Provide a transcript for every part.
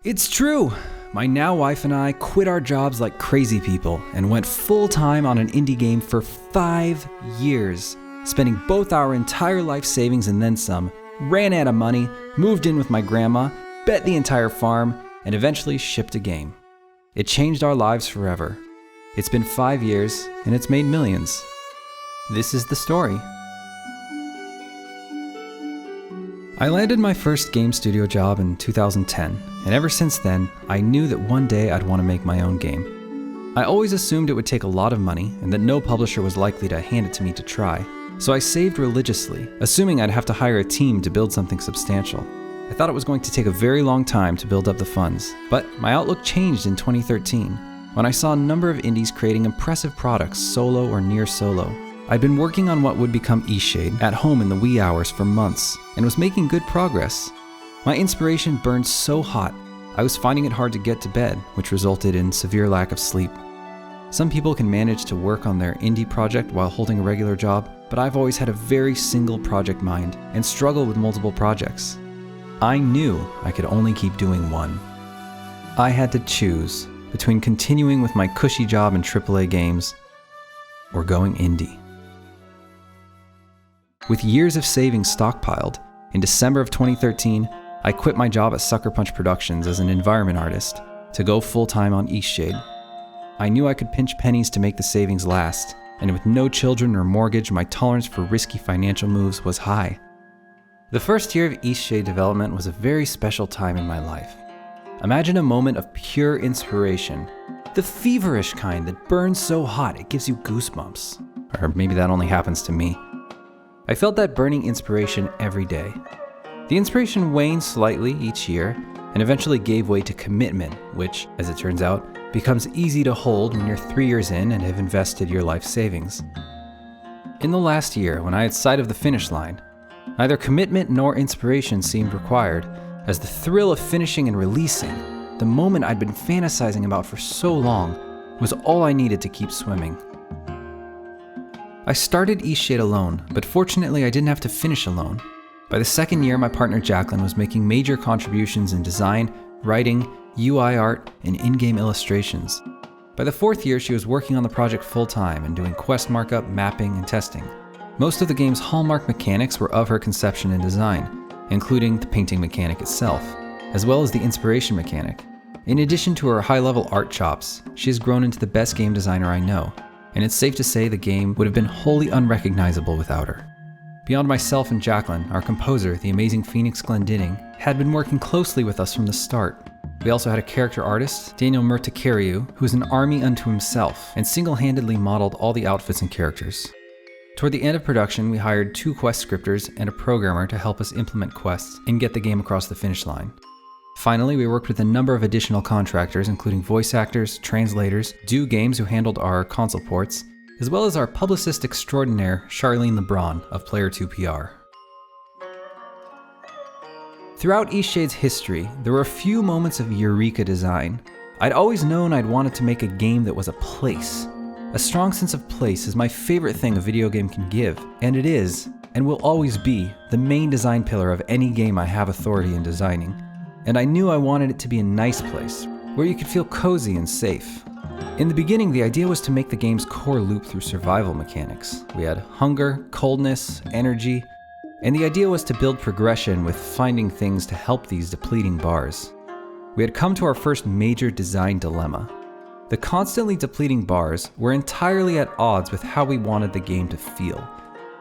It's true! My now wife and I quit our jobs like crazy people and went full-time on an indie game for 5 years, spending both our entire life savings and then some, ran out of money, moved in with my grandma, bet the entire farm, and eventually shipped a game. It changed our lives forever. It's been 5 years, and it's made millions. This is the story. I landed my first game studio job in 2010, and ever since then, I knew that one day I'd want to make my own game. I always assumed it would take a lot of money, and that no publisher was likely to hand it to me to try, so I saved religiously, assuming I'd have to hire a team to build something substantial. I thought it was going to take a very long time to build up the funds, but my outlook changed in 2013, when I saw a number of indies creating impressive products solo or near solo. I'd been working on what would become Eastshade at home in the wee hours for months, and was making good progress. My inspiration burned so hot, I was finding it hard to get to bed, which resulted in severe lack of sleep. Some people can manage to work on their indie project while holding a regular job, but I've always had a very single project mind and struggled with multiple projects. I knew I could only keep doing one. I had to choose between continuing with my cushy job in AAA games or going indie. With years of savings stockpiled, in December of 2013, I quit my job at Sucker Punch Productions as an environment artist to go full-time on Eastshade. I knew I could pinch pennies to make the savings last, and with no children or mortgage, my tolerance for risky financial moves was high. The first year of Eastshade development was a very special time in my life. Imagine a moment of pure inspiration, the feverish kind that burns so hot it gives you goosebumps. Or maybe that only happens to me. I felt that burning inspiration every day. The inspiration waned slightly each year and eventually gave way to commitment, which, as it turns out, becomes easy to hold when you're 3 years in and have invested your life savings. In the last year, when I had sight of the finish line, neither commitment nor inspiration seemed required, as the thrill of finishing and releasing, the moment I'd been fantasizing about for so long, was all I needed to keep swimming. I started Eastshade alone, but fortunately I didn't have to finish alone. By the second year, my partner Jacqueline was making major contributions in design, writing, UI art, and in-game illustrations. By the fourth year, she was working on the project full-time and doing quest markup, mapping, and testing. Most of the game's hallmark mechanics were of her conception and design, including the painting mechanic itself, as well as the inspiration mechanic. In addition to her high-level art chops, she has grown into the best game designer I know, and it's safe to say the game would have been wholly unrecognizable without her. Beyond myself and Jacqueline, our composer, the amazing Phoenix Glendinning, had been working closely with us from the start. We also had a character artist, Daniel Murtakariu, who is an army unto himself and single-handedly modeled all the outfits and characters. Toward the end of production, we hired 2 quest scripters and a programmer to help us implement quests and get the game across the finish line. Finally, we worked with a number of additional contractors, including voice actors, translators, Do Games who handled our console ports, as well as our publicist extraordinaire, Charlene LeBron of Player 2 PR. Throughout Eastshade's history, there were a few moments of eureka design. I'd always known I'd wanted to make a game that was a place. A strong sense of place is my favorite thing a video game can give, and it is, and will always be, the main design pillar of any game I have authority in designing. And I knew I wanted it to be a nice place, where you could feel cozy and safe. In the beginning, the idea was to make the game's core loop through survival mechanics. We had hunger, coldness, energy, and the idea was to build progression with finding things to help these depleting bars. We had come to our first major design dilemma. The constantly depleting bars were entirely at odds with how we wanted the game to feel.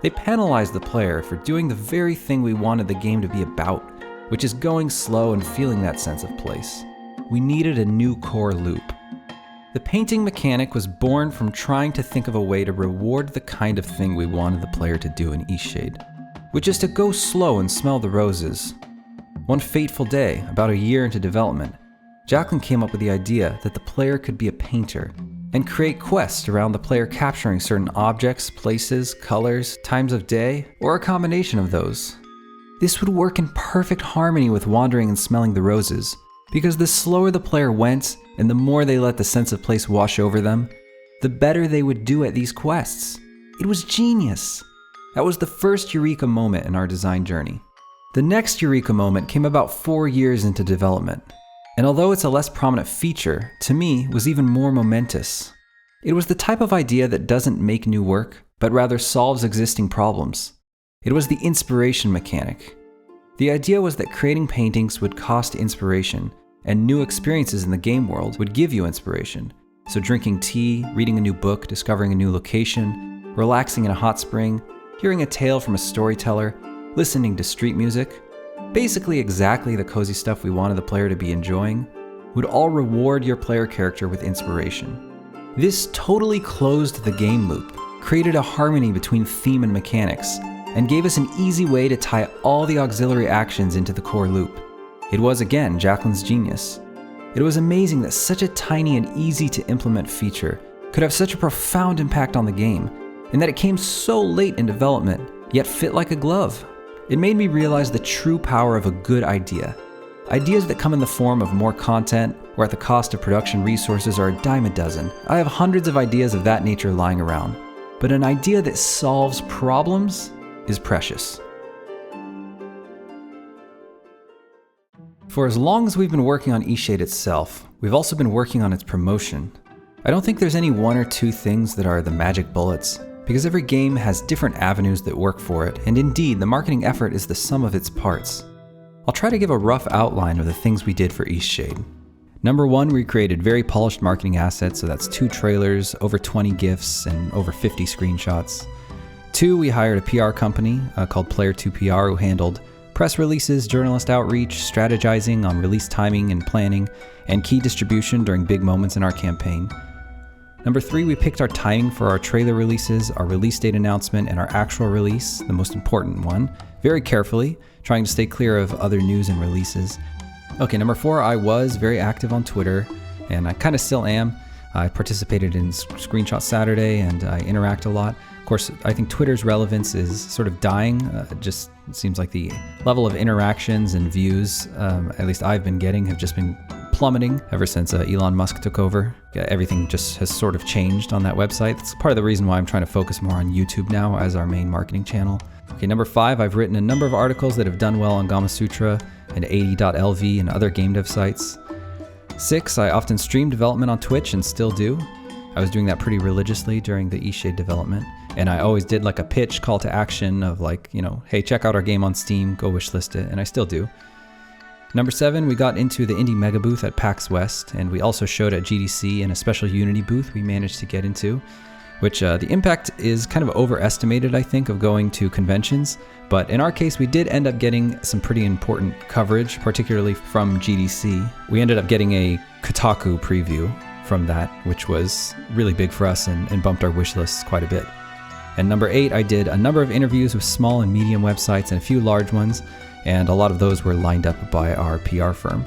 They penalized the player for doing the very thing we wanted the game to be about, which is going slow and feeling that sense of place. We needed a new core loop. The painting mechanic was born from trying to think of a way to reward the kind of thing we wanted the player to do in Eastshade, which is to go slow and smell the roses. One fateful day, about a year into development, Jacqueline came up with the idea that the player could be a painter and create quests around the player capturing certain objects, places, colors, times of day, or a combination of those. This would work in perfect harmony with wandering and smelling the roses, because the slower the player went and the more they let the sense of place wash over them, the better they would do at these quests. It was genius. That was the first eureka moment in our design journey. The next eureka moment came about 4 years into development. And although it's a less prominent feature, to me was even more momentous. It was the type of idea that doesn't make new work, but rather solves existing problems. It was the inspiration mechanic. The idea was that creating paintings would cost inspiration, and new experiences in the game world would give you inspiration. So drinking tea, reading a new book, discovering a new location, relaxing in a hot spring, hearing a tale from a storyteller, listening to street music, basically exactly the cozy stuff we wanted the player to be enjoying, would all reward your player character with inspiration. This totally closed the game loop, created a harmony between theme and mechanics, and gave us an easy way to tie all the auxiliary actions into the core loop. It was, again, Jacqueline's genius. It was amazing that such a tiny and easy to implement feature could have such a profound impact on the game, and that it came so late in development, yet fit like a glove. It made me realize the true power of a good idea. Ideas that come in the form of more content or at the cost of production resources are a dime a dozen. I have hundreds of ideas of that nature lying around, but an idea that solves problems is precious. For as long as we've been working on Eastshade itself, we've also been working on its promotion. I don't think there's any one or two things that are the magic bullets, because every game has different avenues that work for it, and indeed, the marketing effort is the sum of its parts. I'll try to give a rough outline of the things we did for Eastshade. Number one, we created very polished marketing assets, so that's 2 trailers, over 20 GIFs, and over 50 screenshots. 2, we hired a PR company called Player2PR who handled press releases, journalist outreach, strategizing on release timing and planning, and key distribution during big moments in our campaign. Number 3, we picked our timing for our trailer releases, our release date announcement, and our actual release, the most important one, very carefully, trying to stay clear of other news and releases. Okay, number 4, I was very active on Twitter, and I kind of still am. I participated in Screenshot Saturday, and I interact a lot. Of course, I think Twitter's relevance is sort of dying. It seems like the level of interactions and views, at least I've been getting, have just been plummeting ever since Elon Musk took over. Everything just has sort of changed on that website. That's part of the reason why I'm trying to focus more on YouTube now as our main marketing channel. Okay, number 5, I've written a number of articles that have done well on Gamasutra and 80.lv and other game dev sites. 6, I often stream development on Twitch and still do. I was doing that pretty religiously during the Eastshade development. And I always did like a pitch call to action of like, hey, check out our game on Steam, go wishlist it, and I still do. Number 7, we got into the Indie Mega booth at PAX West, and we also showed at GDC in a special Unity booth we managed to get into, which the impact is kind of overestimated, I think, of going to conventions. But in our case, we did end up getting some pretty important coverage, particularly from GDC. We ended up getting a Kotaku preview from that, which was really big for us and bumped our wish lists quite a bit. And number 8, I did a number of interviews with small and medium websites and a few large ones, and a lot of those were lined up by our PR firm.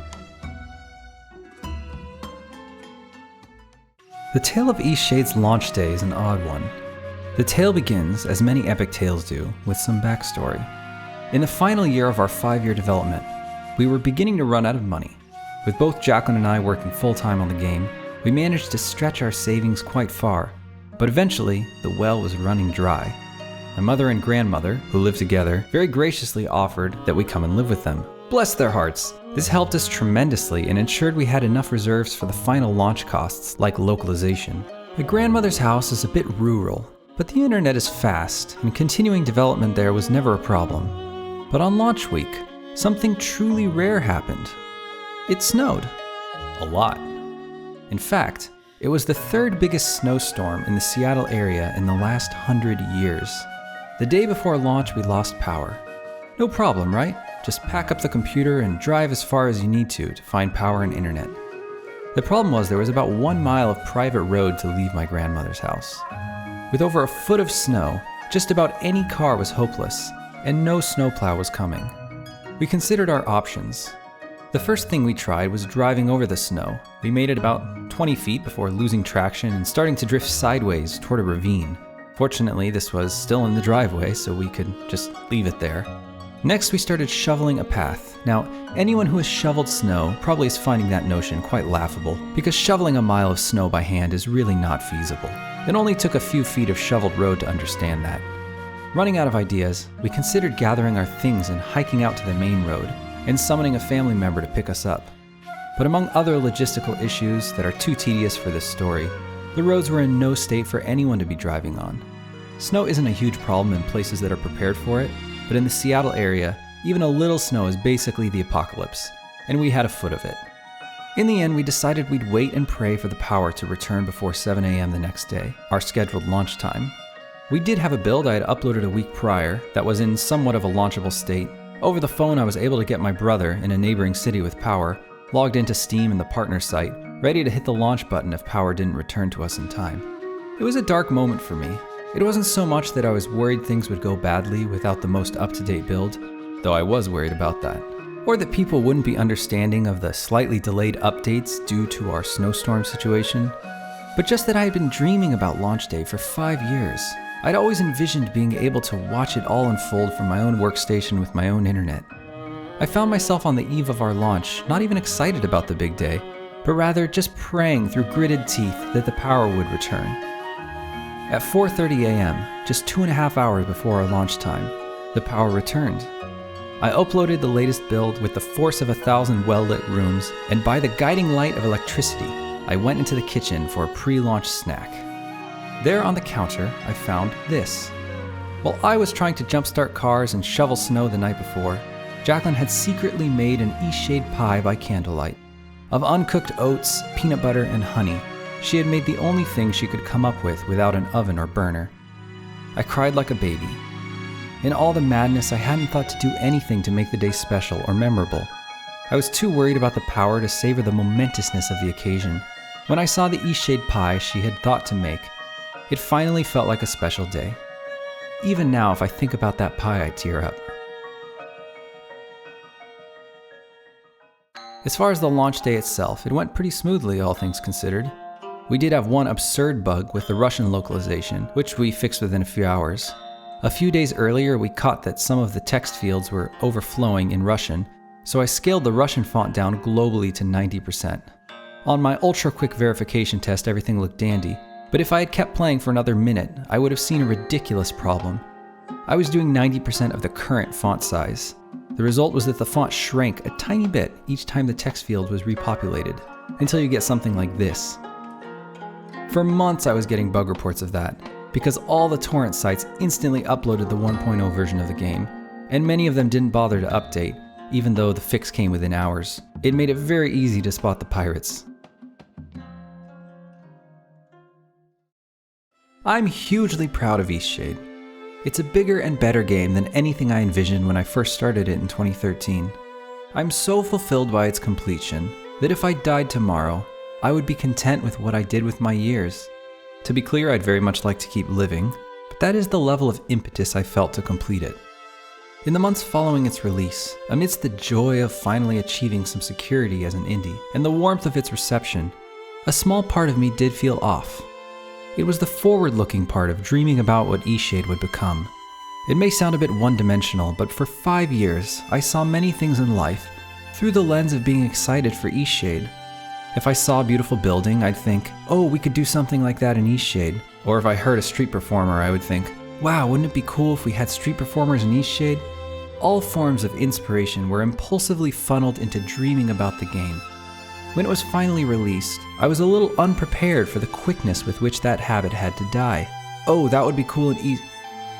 The tale of Eastshade's launch day is an odd one. The tale begins, as many epic tales do, with some backstory. In the final year of our 5-year development, we were beginning to run out of money. With both Jacqueline and I working full-time on the game, we managed to stretch our savings quite far, but eventually, the well was running dry. My mother and grandmother, who lived together, very graciously offered that we come and live with them. Bless their hearts! This helped us tremendously and ensured we had enough reserves for the final launch costs, like localization. My grandmother's house is a bit rural, but the internet is fast, and continuing development there was never a problem. But on launch week, something truly rare happened. It snowed. A lot. In fact, it was the 3rd biggest snowstorm in the Seattle area in the last 100 years. The day before launch, we lost power. No problem, right? Just pack up the computer and drive as far as you need to find power and internet. The problem was there was about 1 mile of private road to leave my grandmother's house. With over a foot of snow, just about any car was hopeless, and no snowplow was coming. We considered our options. The first thing we tried was driving over the snow. We made it about 20 feet before losing traction and starting to drift sideways toward a ravine. Fortunately, this was still in the driveway, so we could just leave it there. Next, we started shoveling a path. Now, anyone who has shoveled snow probably is finding that notion quite laughable, because shoveling a mile of snow by hand is really not feasible. It only took a few feet of shoveled road to understand that. Running out of ideas, we considered gathering our things and hiking out to the main road, and summoning a family member to pick us up. But among other logistical issues that are too tedious for this story, the roads were in no state for anyone to be driving on. Snow isn't a huge problem in places that are prepared for it, but in the Seattle area, even a little snow is basically the apocalypse, and we had a foot of it. In the end, we decided we'd wait and pray for the power to return before 7 a.m. the next day, our scheduled launch time. We did have a build I had uploaded a week prior that was in somewhat of a launchable state. Over the phone, I was able to get my brother in a neighboring city with power, logged into Steam and the partner site, ready to hit the launch button if power didn't return to us in time. It was a dark moment for me. It wasn't so much that I was worried things would go badly without the most up-to-date build, though I was worried about that, or that people wouldn't be understanding of the slightly delayed updates due to our snowstorm situation, but just that I had been dreaming about launch day for 5 years. I'd always envisioned being able to watch it all unfold from my own workstation with my own internet. I found myself on the eve of our launch, not even excited about the big day, but rather just praying through gritted teeth that the power would return. At 4:30 a.m., just 2.5 hours before our launch time, the power returned. I uploaded the latest build with the force of 1,000 well-lit rooms, and by the guiding light of electricity, I went into the kitchen for a pre-launch snack. There on the counter, I found this. While I was trying to jumpstart cars and shovel snow the night before, Jacqueline had secretly made an Eastshade pie by candlelight. Of uncooked oats, peanut butter, and honey, she had made the only thing she could come up with without an oven or burner. I cried like a baby. In all the madness, I hadn't thought to do anything to make the day special or memorable. I was too worried about the power to savor the momentousness of the occasion. When I saw the Eastshade pie she had thought to make, it finally felt like a special day. Even now, if I think about that pie, I tear up. As far as the launch day itself, it went pretty smoothly, all things considered. We did have one absurd bug with the Russian localization, which we fixed within a few hours. A few days earlier, we caught that some of the text fields were overflowing in Russian, so I scaled the Russian font down globally to 90%. On my ultra-quick verification test, everything looked dandy, but if I had kept playing for another minute, I would have seen a ridiculous problem. I was doing 90% of the current font size. The result was that the font shrank a tiny bit each time the text field was repopulated, until you get something like this. For months I was getting bug reports of that, because all the torrent sites instantly uploaded the 1.0 version of the game, and many of them didn't bother to update, even though the fix came within hours. It made it very easy to spot the pirates. I'm hugely proud of Eastshade. It's a bigger and better game than anything I envisioned when I first started it in 2013. I'm so fulfilled by its completion that if I died tomorrow, I would be content with what I did with my years. To be clear, I'd very much like to keep living, but that is the level of impetus I felt to complete it. In the months following its release, amidst the joy of finally achieving some security as an indie and the warmth of its reception, a small part of me did feel off. It was the forward-looking part of dreaming about what Eastshade would become. It may sound a bit one-dimensional, but for 5 years, I saw many things in life through the lens of being excited for Eastshade. If I saw a beautiful building, I'd think, oh, we could do something like that in Eastshade. Or if I heard a street performer, I would think, wow, wouldn't it be cool if we had street performers in Eastshade? All forms of inspiration were impulsively funneled into dreaming about the game. When it was finally released, I was a little unprepared for the quickness with which that habit had to die. Oh, that would be cool and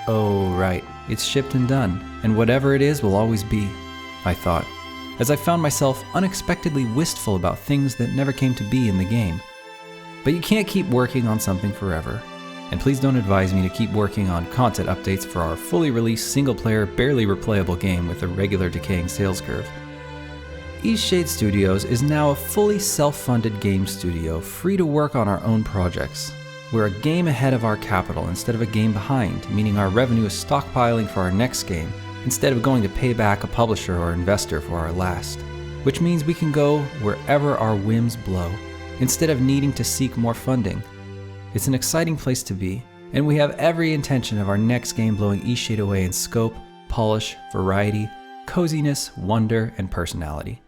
Oh, right, it's shipped and done, and whatever it is will always be, I thought, as I found myself unexpectedly wistful about things that never came to be in the game. But you can't keep working on something forever, and please don't advise me to keep working on content updates for our fully released single-player, barely replayable game with a regular decaying sales curve. Eastshade Studios is now a fully self-funded game studio, free to work on our own projects. We're a game ahead of our capital instead of a game behind, meaning our revenue is stockpiling for our next game, instead of going to pay back a publisher or investor for our last. Which means we can go wherever our whims blow, instead of needing to seek more funding. It's an exciting place to be, and we have every intention of our next game blowing Eastshade away in scope, polish, variety, coziness, wonder, and personality.